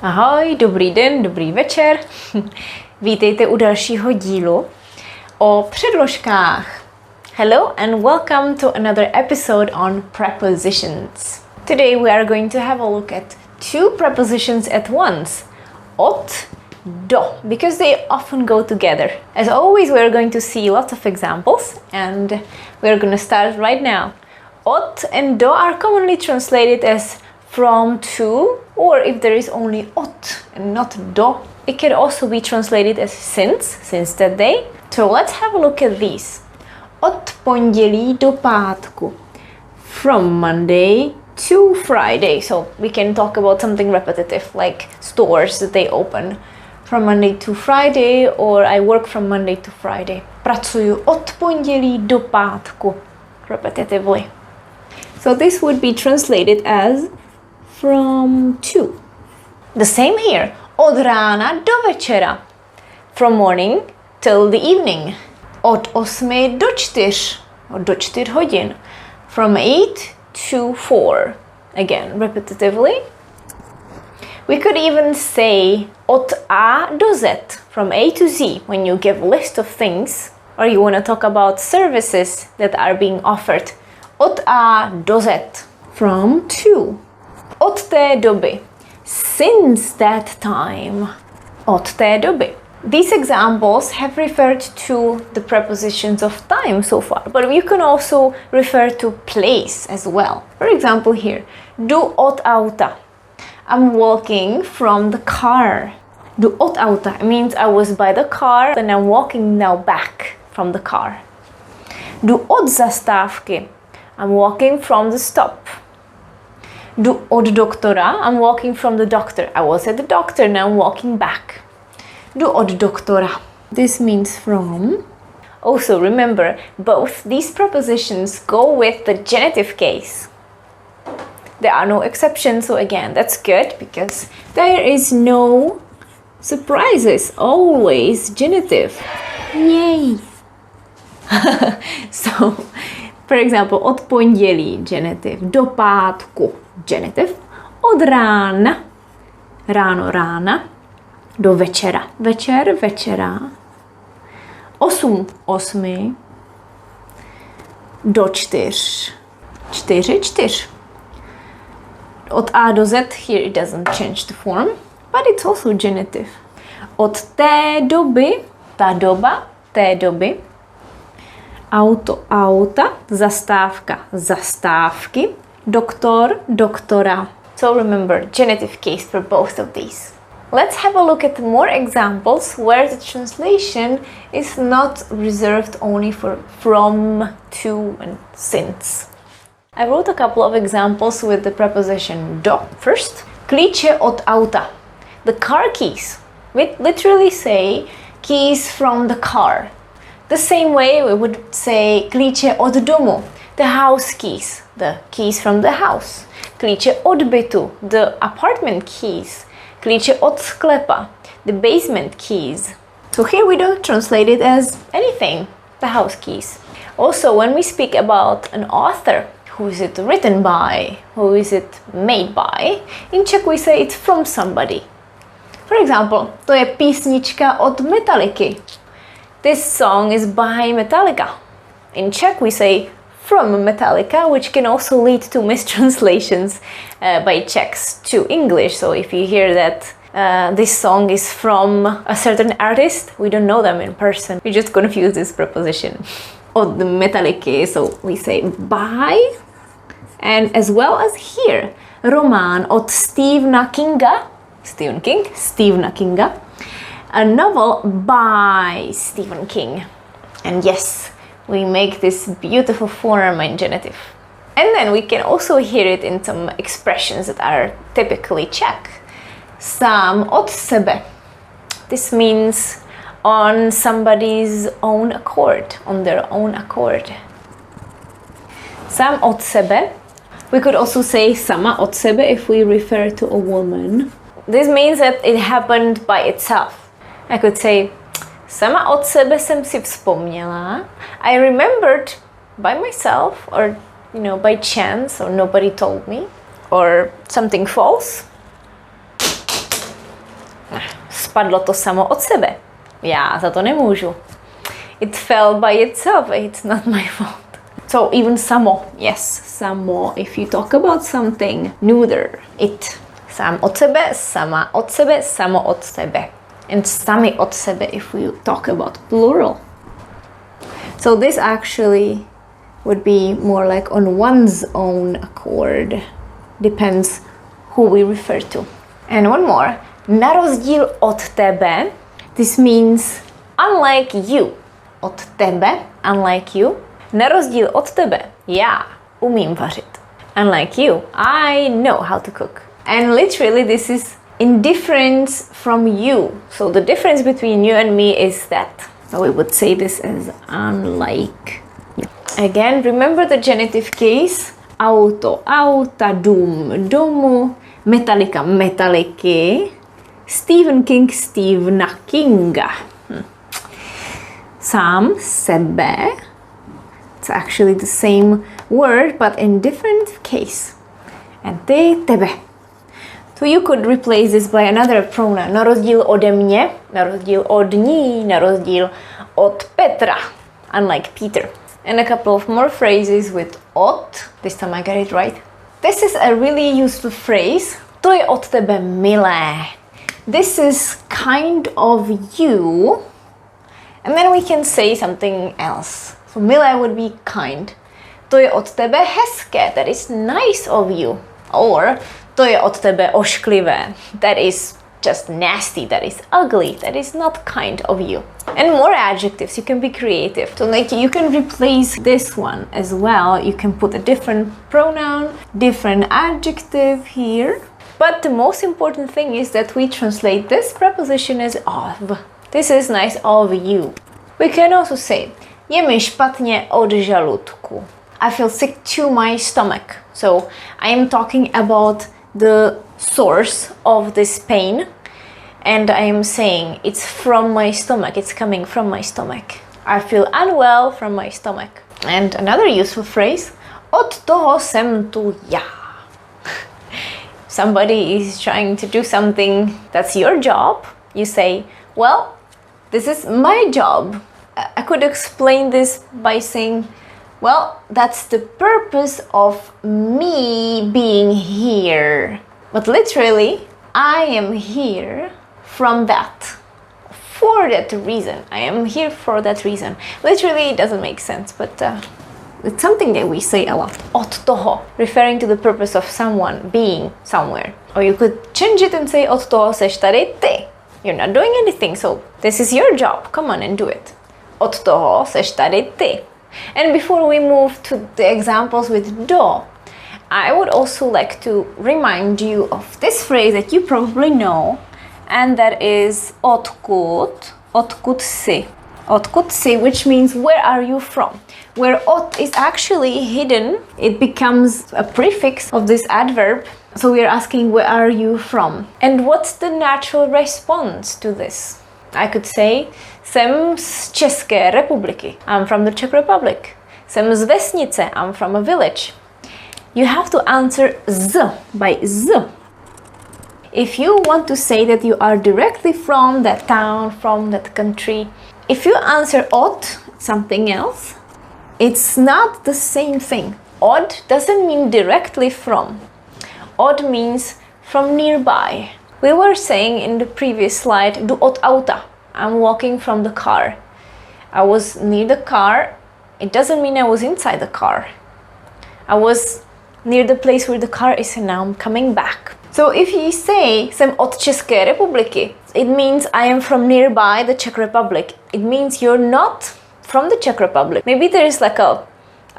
Ahoj, dobrý den, dobrý večer. Vítejte u dalšího dílu o předložkách. Hello and welcome to another episode on prepositions. Today we are going to have a look at two prepositions at once. Od, do, because they often go together. As always, we are going to see lots of examples and we are going to start right now. Od and do are commonly translated as from, to, or if there is only od and not do, it can also be translated as since that day. So let's have a look at these. Od pondělí do pátku. From Monday to Friday. So we can talk about something repetitive, like stores that they open from Monday to Friday, or I work from Monday to Friday. Pracuju od pondělí do pátku. Repetitively. So this would be translated as from to. The same here. Od rána do večera. From morning till the evening. Od 8 do 4. Do 4 hodin. From 8 to 4. Again, repetitively. We could even say od A do Z. From A to Z. When you give a list of things or you want to talk about services that are being offered. Od A do Z. From to. Od té doby. Since that time. Od té doby. These examples have referred to the prepositions of time so far, but you can also refer to place as well. For example here, jdu od auta. I'm walking from the car. Jdu od auta means I was by the car and I'm walking now back from the car. Jdu od zastávky. I'm walking from the stop. Jdu od doktora. I'm walking from the doctor. I was at the doctor, now I'm walking back. Jdu od doktora. This means from. Also remember, both these prepositions go with the genitive case. There are no exceptions, so again, that's good because there is no surprises. Always genitive. Yay! So, for example, od pondělí, genitive. Do pátku, genitive. Od rána, ráno, rána. Do večera, večer, večera. 8, 8. Do 4, 4, 4. Od A do Z, here it doesn't change the form, but it's also genitive. Od té doby, ta doba, té doby. Auto, auta, zastávka, zastávky. Doktor, doktora. So remember, genitive case for both of these. Let's have a look at more examples where the translation is not reserved only for from, to, and since. I wrote a couple of examples with the preposition do first. Klíče od auta. The car keys. We literally say keys from the car. The same way we would say klíče od domu. The house keys. The keys from the house. Klíče od bytu. The apartment keys. Klíče od sklepa, the basement keys. So here we don't translate it as anything, the house keys. Also, when we speak about an author, who is it written by, who is it made by, in Czech we say it's from somebody. For example, to je písnička od Metalliky. This song is by Metallica. In Czech we say from Metallica, which can also lead to mistranslations by Czechs to English. So if you hear that this song is from a certain artist, we don't know them in person. We just confuse this preposition. Od Metalliky, so we say by. And as well as here, román od Stephena Kinga, Stephen Kinga, a novel by Stephen King. And yes, we make this beautiful form in genitive. And then we can also hear it in some expressions that are typically Czech. Sám od sebe. This means on somebody's own accord, on their own accord. Sám od sebe. We could also say sama od sebe if we refer to a woman. This means that it happened by itself. I could say sama od sebe jsem si vzpomněla. I remembered by myself, or by chance, or nobody told me, or something false. Spadlo to samo od sebe. Já za to nemůžu. It fell by itself. It's not my fault. So even samo. Yes, samo. If you talk about something, neuter. It. Sám od sebe, sama od sebe, samo od sebe. And sami od sebe if we talk about plural. So this actually would be more like on one's own accord. Depends who we refer to. And one more. Na rozdíl od tebe. This means unlike you. Od tebe, unlike you. Na rozdíl od tebe, já umím vařit. Unlike you, I know how to cook. And literally this is in difference from you. So the difference between you and me is that. So we would say this as unlike. Again, remember the genitive case. Auto, auta, dům, domu, metalika, metaliky, Stephen King, Stephena Kinga. Sám, sebe. It's actually the same word, but in different case. And ty, tebe. So you could replace this by another pronoun. Na rozdíl ode mě, na rozdíl od ní, na rozdíl od Petra. Unlike Peter. And a couple of more phrases with od. This time I get it right. This is a really useful phrase. To je od tebe milé. This is kind of you. And then we can say something else. So milé would be kind. To je od tebe hezké. That is nice of you. Or to je od tebe ošklivé. That is just nasty. That is ugly. That is not kind of you. And more adjectives. You can be creative. So like you can replace this one as well. You can put a different pronoun, different adjective here. But the most important thing is that we translate this preposition as of. This is nice of you. We can also say je mi špatně od žaludku. I feel sick to my stomach. So I am talking about the source of this pain. And I am saying it's from my stomach. It's coming from my stomach. I feel unwell from my stomach. And another useful phrase. Od toho jsem tu já. Somebody is trying to do something that's your job. You say, well, this is my job. I could explain this by saying, well, that's the purpose of me being here. But literally, I am here from that. For that reason. I am here for that reason. Literally, it doesn't make sense, but it's something that we say a lot. Od toho, referring to the purpose of someone being somewhere. Or you could change it and say, od toho seš tady ty. You're not doing anything, so this is your job. Come on and do it. Od toho seš tady ty. And before we move to the examples with do, I would also like to remind you of this phrase that you probably know, and that is odkud, odkud jsi. Odkud jsi, which means where are you from? Where od is actually hidden, it becomes a prefix of this adverb. So we are asking, where are you from? And what's the natural response to this? I could say, jsem z České republiky. I'm from the Czech Republic. Jsem z vesnice. I'm from a village. You have to answer z by z. If you want to say that you are directly from that town, from that country, if you answer od, something else, it's not the same thing. Od doesn't mean directly from. Od means from nearby. We were saying in the previous slide, jdu od auta. I'm walking from the car. I was near the car. It doesn't mean I was inside the car. I was near the place where the car is and now I'm coming back. So if you say jsem od České republiky, it means I am from nearby the Czech Republic. It means you're not from the Czech Republic. Maybe there is like a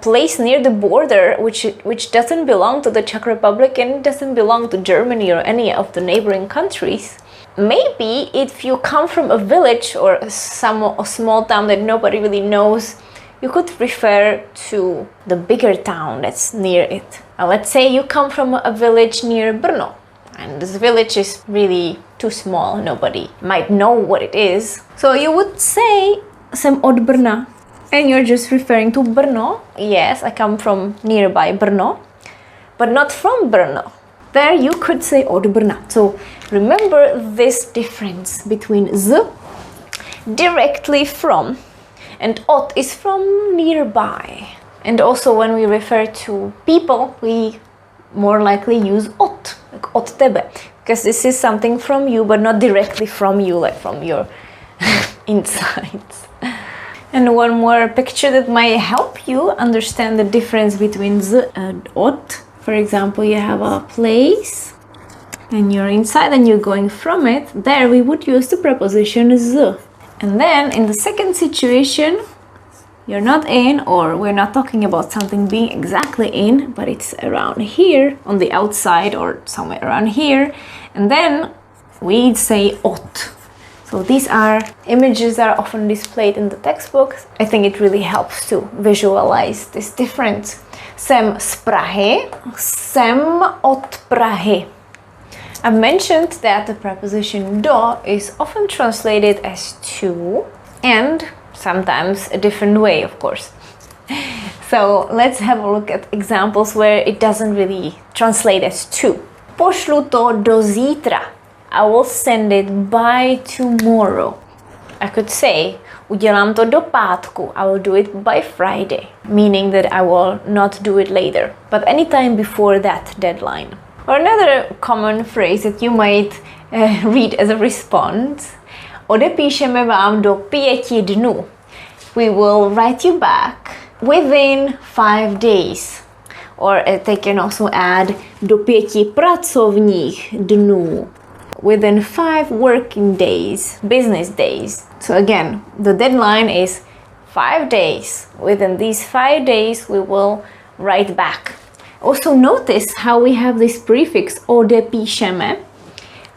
place near the border which doesn't belong to the Czech Republic and doesn't belong to Germany or any of the neighboring countries. Maybe if you come from a village or a small town that nobody really knows, you could refer to the bigger town that's near it. Let's say you come from a village near Brno, and this village is really too small, nobody might know what it is. So you would say, jsem od Brna, and you're just referring to Brno. Yes, I come from nearby Brno, but not from Brno. There you could say od Brna. So remember this difference between z, directly from, and od is from nearby. And also when we refer to people, we more likely use od, like od tebe, because this is something from you, but not directly from you, like from your insides. And one more picture that might help you understand the difference between z and od. For example, you have a place and you're inside and you're going from it. There we would use the preposition z. And then in the second situation, you're not in, or we're not talking about something being exactly in, but it's around here on the outside or somewhere around here. And then we say od. So these are images that are often displayed in the textbooks. I think it really helps to visualize this difference. Jsem z Prahy, jsem od Prahy. I've mentioned that the preposition do is often translated as to, and sometimes a different way, of course. So let's have a look at examples where it doesn't really translate as to. Pošlu to do zítra. I will send it by tomorrow. I could say, udělám to do pátku. I will do it by Friday, meaning that I will not do it later, but anytime before that deadline. Or another common phrase that you might read as a response. Odepíšeme vám do 5 dnů. We will write you back within 5 days. Or they can also add do 5 pracovních dnů. Within 5 working days, business days. So again, the deadline is 5 days. Within these 5 days, we will write back. Also notice how we have this prefix odepíšeme.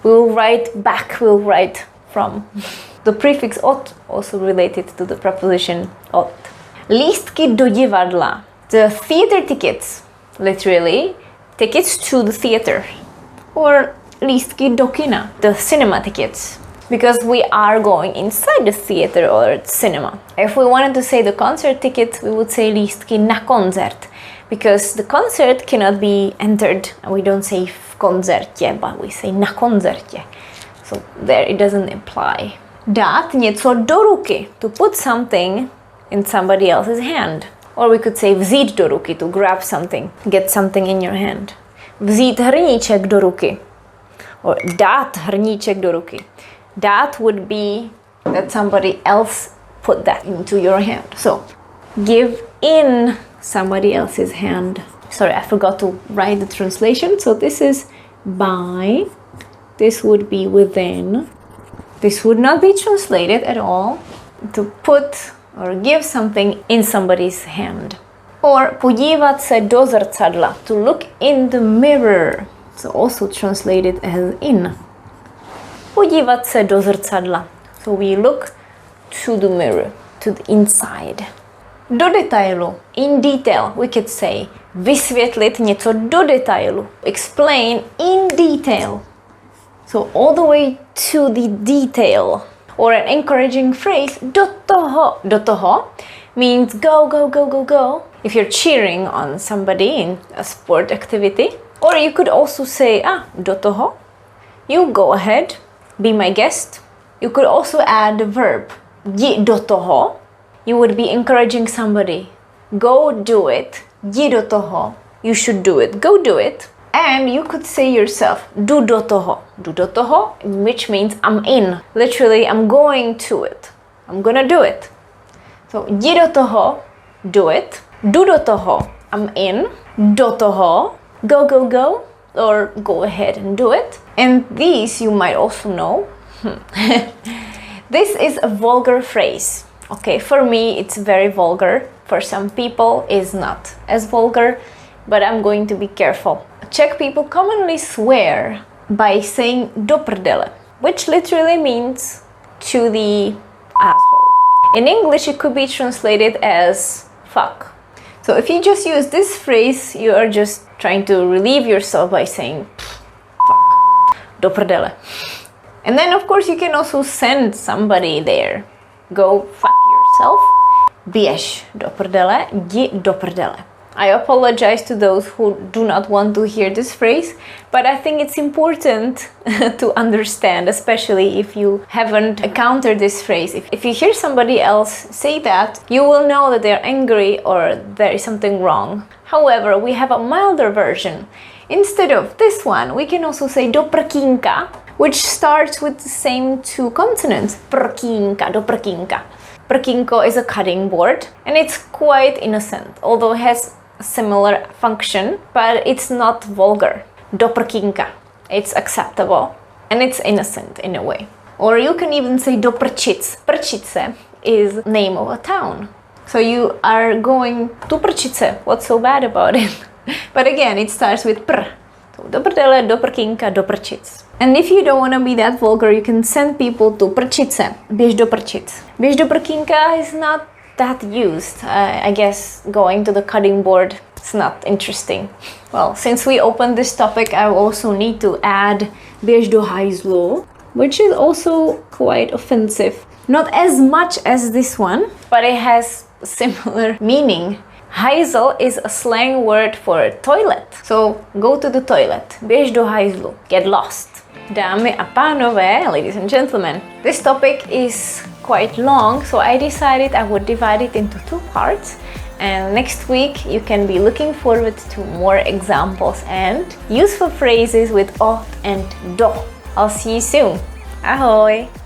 We'll write back, we'll write from. The prefix od also related to the preposition od. Lístky do divadla. The theater tickets, literally, tickets to the theater. Or lístky do kina, the cinema tickets. Because we are going inside the theater or cinema. If we wanted to say the concert tickets, we would say lístky na koncert. Because the concert cannot be entered, and we don't say v koncertě, but we say na koncertě. So there it doesn't imply. Dát něco do ruky, to put something in somebody else's hand. Or we could say vzít do ruky, to grab something, get something in your hand. Vzít hrníček do ruky. Or dát hrníček do ruky. Dát would be that somebody else put that into your hand. So give in somebody else's hand. Sorry, I forgot to write the translation. So this is by. This would be within. This would not be translated at all. To put or give something in somebody's hand. Or podívat se do zrcadla. To look in the mirror. So also translated as in. Podívat se do zrcadla. So we look to the mirror, to the inside. Do detailu, in detail, we could say vysvětlit něco do detailu. Explain in detail. So all the way to the detail. Or an encouraging phrase, do toho. Do toho means go, go, go, go, go. If you're cheering on somebody in a sport activity. Or you could also say, do toho. You go ahead, be my guest. You could also add the verb, jdi do toho. You would be encouraging somebody. Go do it. Jdi do toho. You should do it. Go do it. And you could say yourself, jdu do toho. Jdu do toho, which means I'm in. Literally, I'm going to it. I'm gonna do it. So, jdi do toho, do it. Jdu do toho, I'm in. Do toho, go, go, go. Or go ahead and do it. And these you might also know. This is a vulgar phrase. Okay, for me it's very vulgar. For some people it's not as vulgar, but I'm going to be careful. Czech people commonly swear by saying do prdele, which literally means to the asshole. In English it could be translated as fuck. So if you just use this phrase, you are just trying to relieve yourself by saying fuck, do prdele. And then of course you can also send somebody there. Go fuck yourself. Běž do prdele, jdi do prdele. I apologize to those who do not want to hear this phrase, but I think it's important to understand, especially if you haven't encountered this phrase. If you hear somebody else say that, you will know that they're angry or there is something wrong. However, we have a milder version. Instead of this one, we can also say do prkínka, which starts with the same two consonants. Prkínka, do prkínka. Prkínko is a cutting board and it's quite innocent, although it has a similar function, but it's not vulgar. Do prkínka. It's acceptable and it's innocent in a way. Or you can even say do prčic. Prčice is name of a town. So you are going to Prčice. What's so bad about it? But again, it starts with pr. So do prdele, do prkínka, do prčic. And if you don't want to be that vulgar, you can send people to Prčice. Běž do Prčic. Běž do prkínka is not that used. I guess going to the cutting board is not interesting. Well, since we opened this topic, I also need to add běž do hajzlu, which is also quite offensive. Not as much as this one, but it has similar meaning. Hajzel is a slang word for toilet. So go to the toilet. Běž do hajzlu. Get lost. Dámy a pánové, ladies and gentlemen, this topic is quite long, so I decided I would divide it into two parts. And next week you can be looking forward to more examples and useful phrases with o and do. I'll see you soon. Ahoj!